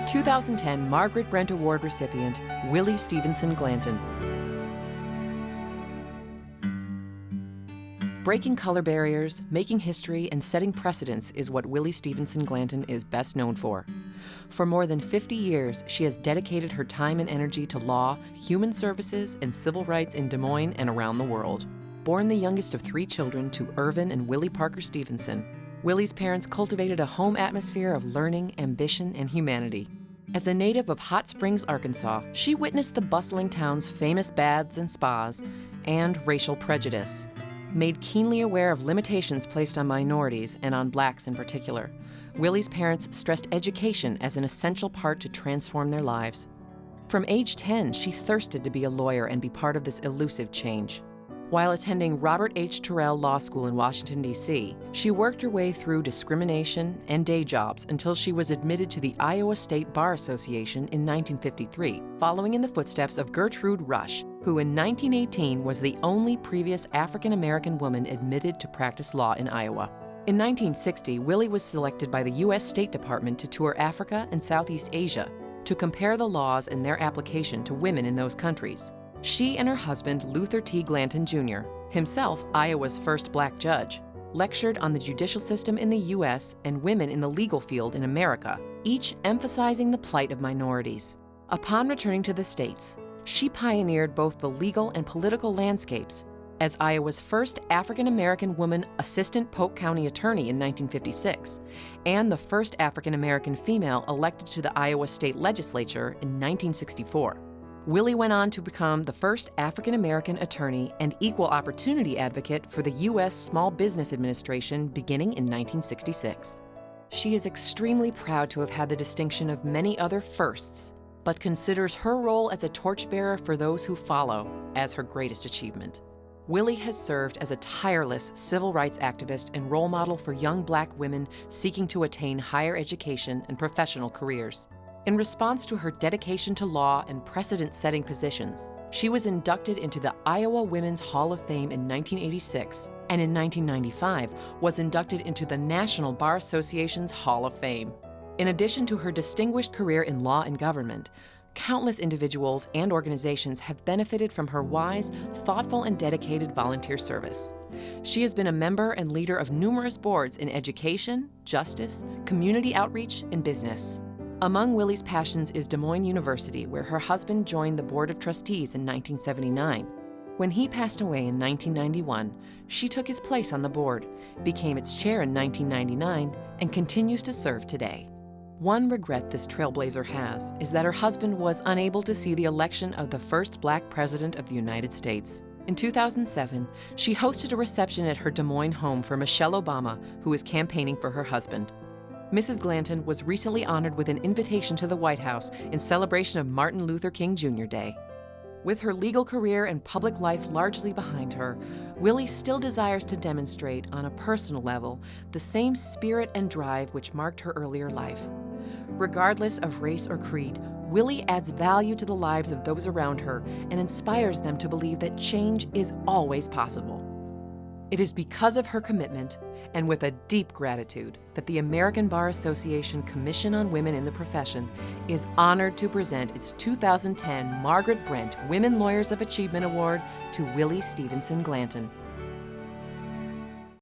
2010 Margaret Brent Award recipient, Willie Stevenson Glanton. Breaking color barriers, making history, and setting precedents is what Willie Stevenson Glanton is best known for. For more than 50 years, she has dedicated her time and energy to law, human services, and civil rights in Des Moines and around the world. Born the youngest of 3 children to Irvin and Willie Parker Stevenson, Willie's parents cultivated a home atmosphere of learning, ambition, and humanity. As a native of Hot Springs, Arkansas, she witnessed the bustling town's famous baths and spas and racial prejudice. Made keenly aware of limitations placed on minorities and on blacks in particular, Willie's parents stressed education as an essential part to transform their lives. From age 10, she thirsted to be a lawyer and be part of this elusive change. While attending Robert H. Terrell Law School in Washington, D.C., she worked her way through discrimination and day jobs until she was admitted to the Iowa State Bar Association in 1953, following in the footsteps of Gertrude Rush, who in 1918 was the only previous African-American woman admitted to practice law in Iowa. In 1960, Willie was selected by the U.S. State Department to tour Africa and Southeast Asia to compare the laws and their application to women in those countries. She and her husband, Luther T. Glanton, Jr., himself Iowa's first black judge, lectured on the judicial system in the U.S. and women in the legal field in America, each emphasizing the plight of minorities. Upon returning to the States, she pioneered both the legal and political landscapes as Iowa's first African-American woman assistant Polk County attorney in 1956, and the first African-American female elected to the Iowa State Legislature in 1964. Willie went on to become the first African-American attorney and equal opportunity advocate for the U.S. Small Business Administration beginning in 1966. She is extremely proud to have had the distinction of many other firsts, but considers her role as a torchbearer for those who follow as her greatest achievement. Willie has served as a tireless civil rights activist and role model for young black women seeking to attain higher education and professional careers. In response to her dedication to law and precedent-setting positions, she was inducted into the Iowa Women's Hall of Fame in 1986, and in 1995 was inducted into the National Bar Association's Hall of Fame. In addition to her distinguished career in law and government, countless individuals and organizations have benefited from her wise, thoughtful, and dedicated volunteer service. She has been a member and leader of numerous boards in education, justice, community outreach, and business. Among Willie's passions is Des Moines University, where her husband joined the Board of Trustees in 1979. When he passed away in 1991, she took his place on the board, became its chair in 1999, and continues to serve today. One regret this trailblazer has is that her husband was unable to see the election of the first black president of the United States. In 2007, she hosted a reception at her Des Moines home for Michelle Obama, who is campaigning for her husband. Mrs. Glanton was recently honored with an invitation to the White House in celebration of Martin Luther King Jr. Day. With her legal career and public life largely behind her, Willie still desires to demonstrate, on a personal level, the same spirit and drive which marked her earlier life. Regardless of race or creed, Willie adds value to the lives of those around her and inspires them to believe that change is always possible. It is because of her commitment, and with a deep gratitude, that the American Bar Association Commission on Women in the Profession is honored to present its 2010 Margaret Brent Women Lawyers of Achievement Award to Willie Stevenson Glanton.